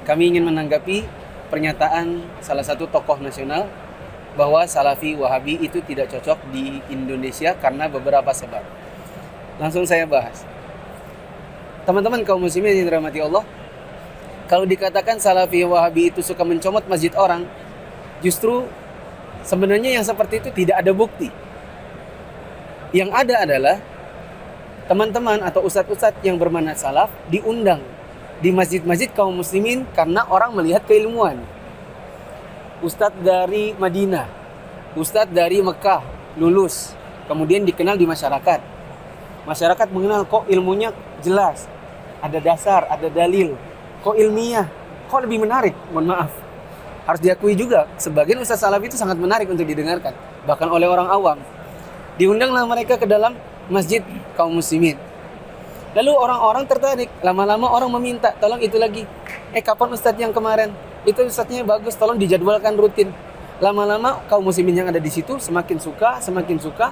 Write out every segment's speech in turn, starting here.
Kami ingin menanggapi pernyataan salah satu tokoh nasional bahwa Salafi Wahabi itu tidak cocok di Indonesia karena beberapa sebab. Langsung saya bahas. Teman-teman kaum muslimin yang dirahmati Allah, kalau dikatakan Salafi Wahabi itu suka mencomot masjid orang, justru sebenarnya yang seperti itu tidak ada bukti. Yang ada adalah teman-teman atau ustadz-ustadz yang bermanhaj salaf diundang di masjid-masjid kaum muslimin karena orang melihat keilmuan. Ustadz dari Madinah, ustadz dari Mekah lulus, kemudian dikenal di masyarakat. Masyarakat mengenal kok ilmunya jelas, ada dasar, ada dalil, kok ilmiah, kok lebih menarik. Mohon maaf, harus diakui juga sebagian ustadz salaf itu sangat menarik untuk didengarkan, bahkan oleh orang awam. Diundanglah mereka ke dalam masjid kaum muslimin. Lalu orang-orang tertarik, lama-lama orang meminta, tolong itu lagi. Kapan ustadz yang kemarin? Itu ustadznya bagus, tolong dijadwalkan rutin. Lama-lama kaum muslimin yang ada di situ semakin suka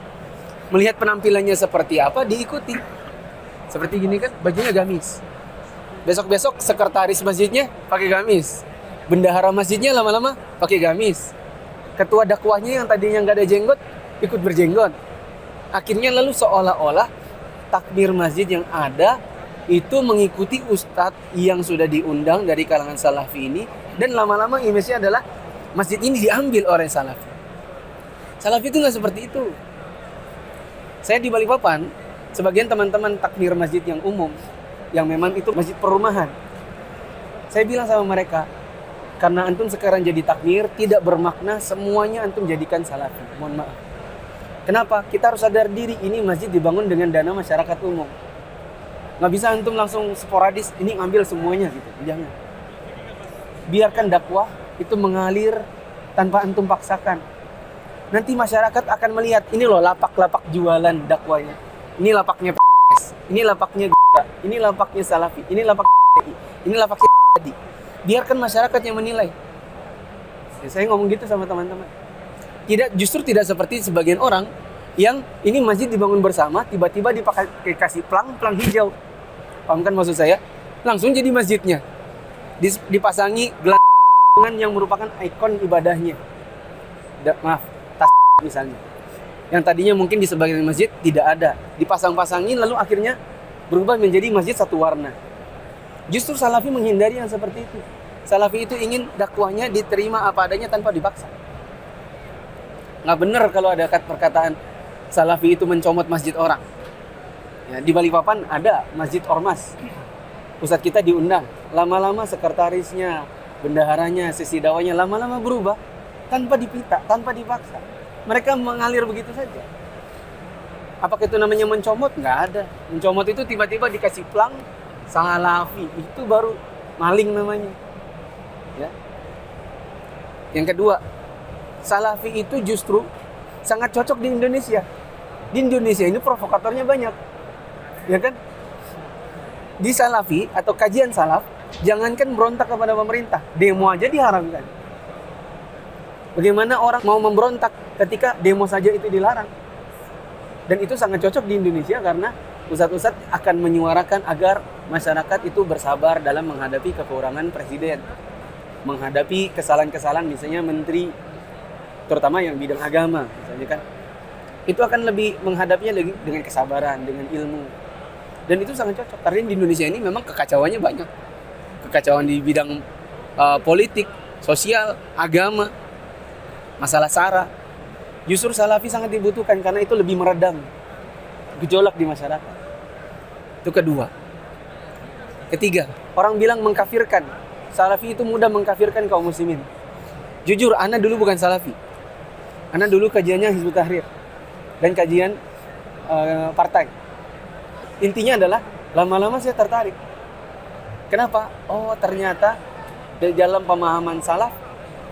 melihat penampilannya seperti apa, diikuti. Seperti gini kan, bajunya gamis. Besok-besok sekretaris masjidnya pakai gamis. Bendahara masjidnya lama-lama pakai gamis. Ketua dakwahnya yang tadinya nggak ada jenggot ikut berjenggot. Akhirnya lalu seolah-olah takmir masjid yang ada itu mengikuti ustadz yang sudah diundang dari kalangan salafi ini, dan lama-lama image-nya adalah masjid ini diambil oleh salafi. Salafi itu nggak seperti itu. Saya di Balikpapan, sebagian teman-teman takmir masjid yang umum, yang memang itu masjid perumahan, saya bilang sama mereka, karena antum sekarang jadi takmir, tidak bermakna semuanya antum jadikan salafi. Mohon maaf. Kenapa? Kita harus sadar diri, ini masjid dibangun dengan dana masyarakat umum. Nggak bisa antum langsung sporadis, ini ngambil semuanya gitu. Jangan. Biarkan dakwah itu mengalir tanpa antum paksakan. Nanti masyarakat akan melihat, ini loh lapak-lapak jualan dakwahnya. Ini lapaknya PS, ini lapaknya Gita, ini lapaknya Salafi, ini lapak ini lapaknya Tadi. Biarkan masyarakat yang menilai. Ya, saya ngomong gitu sama teman-teman. Justru tidak seperti sebagian orang yang ini masjid dibangun bersama, tiba-tiba dikasih pelang hijau. Paham kan maksud saya? Langsung jadi masjidnya. Dipasangi gelangan yang merupakan ikon ibadahnya. Maaf, tas misalnya. Yang tadinya mungkin di sebagian masjid tidak ada. Dipasang-pasangin lalu akhirnya berubah menjadi masjid satu warna. Justru Salafi menghindari yang seperti itu. Salafi itu ingin dakwahnya diterima apa adanya tanpa dipaksa. Nggak benar kalau ada perkataan Salafi itu mencomot masjid orang. Ya, di Balikpapan ada masjid ormas. Ustadz kita diundang. Lama-lama sekretarisnya, bendaharanya, sesi dakwahnya lama-lama berubah tanpa dipita, tanpa dipaksa. Mereka mengalir begitu saja. Apakah itu namanya mencomot? Nggak ada. Mencomot itu tiba-tiba dikasih pelang Salafi. Itu baru maling namanya. Ya. Yang kedua, Salafi itu justru sangat cocok di Indonesia. Di Indonesia ini provokatornya banyak. Ya kan? Di Salafi atau kajian salaf, jangankan berontak kepada pemerintah, demo aja diharamkan. Bagaimana orang mau memberontak ketika demo saja itu dilarang? Dan itu sangat cocok di Indonesia karena ustadz-ustadz akan menyuarakan agar masyarakat itu bersabar dalam menghadapi kekurangan presiden, menghadapi kesalahan-kesalahan misalnya menteri, terutama yang bidang agama misalnya kan, itu akan lebih menghadapinya lagi dengan kesabaran, dengan ilmu, dan itu sangat cocok karena di Indonesia ini memang kekacauannya banyak, kekacauan di bidang politik, sosial, agama, masalah sara. Justru Salafi sangat dibutuhkan karena itu lebih meredam gejolak di masyarakat. Itu kedua. Ketiga, orang bilang mengkafirkan. Salafi itu mudah mengkafirkan kaum muslimin. Jujur, ana dulu bukan Salafi. Ana dulu kajiannya Hizbut Tahrir dan kajian partai. Intinya adalah lama-lama saya tertarik. Kenapa? Oh, ternyata di dalam pemahaman salaf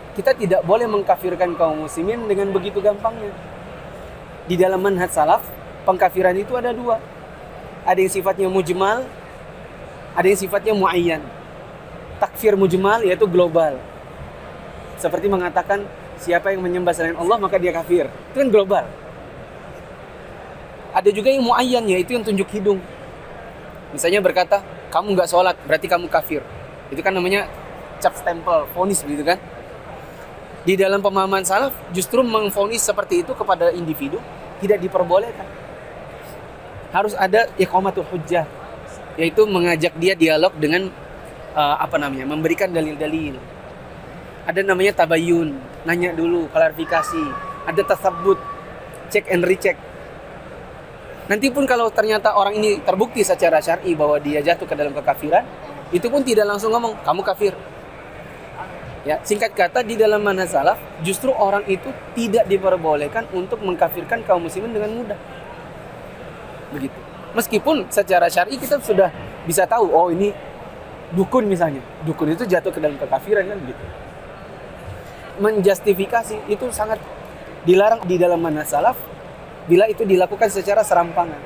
kita tidak boleh mengkafirkan kaum muslimin dengan begitu gampangnya. Di dalam manhaj salaf, pengkafiran itu ada dua. Ada yang sifatnya mujmal, ada yang sifatnya muayyan. Takfir mujmal yaitu global. Seperti mengatakan siapa yang menyembah selain Allah maka dia kafir. Itu kan global. Ada juga yang muayyan, yaitu yang tunjuk hidung. Misalnya berkata, kamu nggak sholat berarti kamu kafir. Itu kan namanya cap stempel, vonis begitu kan. Di dalam pemahaman salaf justru mengvonis seperti itu kepada individu tidak diperbolehkan. Harus ada iqamatul hujjah, yaitu mengajak dia dialog dengan memberikan dalil-dalil. Ada namanya tabayun, nanya dulu, klarifikasi. Ada tasabbut, check and recheck. Nanti pun kalau ternyata orang ini terbukti secara syar'i bahwa dia jatuh ke dalam kekafiran, itu pun tidak langsung ngomong kamu kafir. Ya, singkat kata di dalam manhaj salaf justru orang itu tidak diperbolehkan untuk mengkafirkan kaum muslimin dengan mudah. Begitu. Meskipun secara syar'i kita sudah bisa tahu, oh ini dukun misalnya. Dukun itu jatuh ke dalam kekafiran kan gitu. Menjustifikasi itu sangat dilarang di dalam manhaj salaf bila itu dilakukan secara serampangan.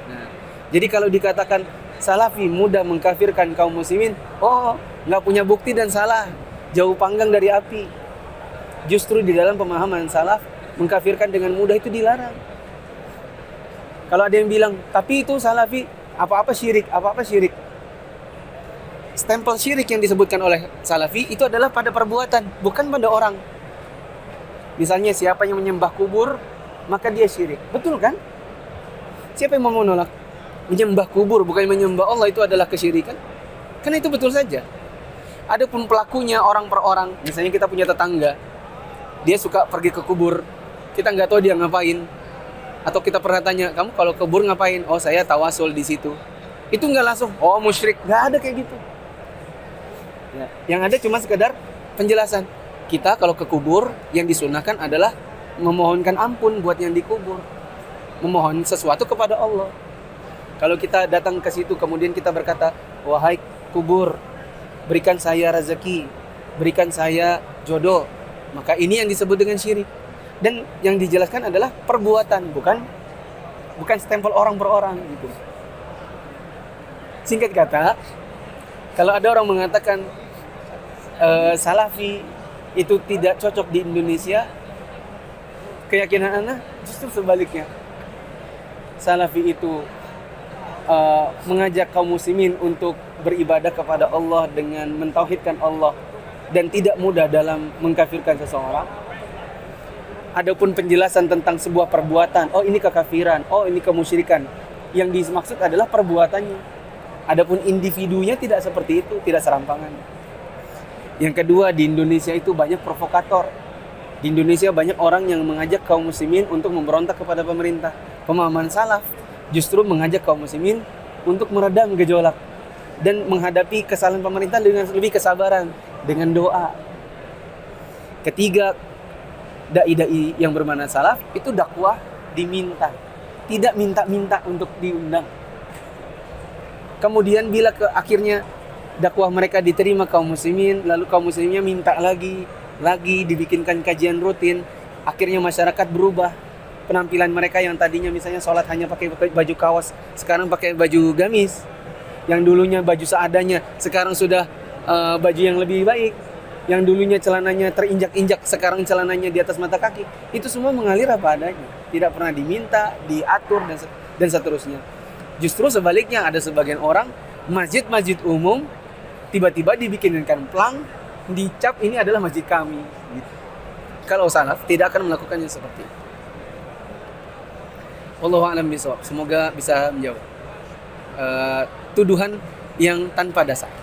Nah, jadi kalau dikatakan salafi mudah mengkafirkan kaum muslimin, oh nggak punya bukti dan salah, jauh panggang dari api. Justru di dalam pemahaman salaf mengkafirkan dengan mudah itu dilarang. Kalau ada yang bilang, tapi itu salafi apa-apa syirik. Stempel syirik yang disebutkan oleh salafi itu adalah pada perbuatan, bukan pada orang. Misalnya siapa yang menyembah kubur, maka dia syirik. Betul kan? Siapa yang mau menolak? Menyembah kubur bukan menyembah Allah itu adalah kesyirikan. Karena itu betul saja. Adapun pelakunya orang per orang, misalnya kita punya tetangga, dia suka pergi ke kubur, kita nggak tahu dia ngapain. Atau kita pernah tanya, kamu kalau ke kubur ngapain? Oh saya tawasul di situ. Itu nggak langsung, oh musyrik. Nggak ada kayak gitu. Ya, yang ada cuma sekedar penjelasan. Kita kalau ke kubur yang disunahkan adalah memohonkan ampun buat yang dikubur, memohon sesuatu kepada Allah. Kalau kita datang ke situ kemudian kita berkata, wahai kubur, berikan saya rezeki, berikan saya jodoh, maka ini yang disebut dengan syirik. Dan yang dijelaskan adalah perbuatan, bukan stempel orang per orang gitu. Singkat kata, kalau ada orang mengatakan salafi itu tidak cocok di Indonesia, keyakinan ana justru sebaliknya. Salafi itu mengajak kaum muslimin untuk beribadah kepada Allah dengan mentauhidkan Allah dan tidak mudah dalam mengkafirkan seseorang. Adapun penjelasan tentang sebuah perbuatan, oh ini kekafiran, oh ini kemusyrikan, yang dimaksud adalah perbuatannya. Adapun individunya tidak seperti itu, tidak serampangan. Yang kedua, di Indonesia itu banyak provokator. Di Indonesia banyak orang yang mengajak kaum muslimin untuk memberontak kepada pemerintah. Pemahaman salaf justru mengajak kaum muslimin untuk meredam gejolak dan menghadapi kesalahan pemerintah dengan lebih kesabaran, dengan doa. Ketiga, dai-dai yang bermanhaj salaf itu dakwah diminta, tidak minta-minta untuk diundang. Kemudian bila akhirnya dakwah mereka diterima kaum muslimin, lalu kaum muslimnya minta lagi dibikinkan kajian rutin, akhirnya masyarakat berubah. Penampilan mereka yang tadinya misalnya sholat hanya pakai baju kaos, sekarang pakai baju gamis. Yang dulunya baju seadanya, sekarang sudah baju yang lebih baik. Yang dulunya celananya terinjak-injak, sekarang celananya di atas mata kaki. Itu semua mengalir apa adanya, tidak pernah diminta, diatur dan seterusnya. Justru sebaliknya, ada sebagian orang masjid-masjid umum tiba-tiba dibikinkan plang, dicap ini adalah masjid kami gitu. Kalau salaf tidak akan melakukannya seperti itu. Wallahu a'lam bishawab. Semoga bisa menjawab tuduhan yang tanpa dasar.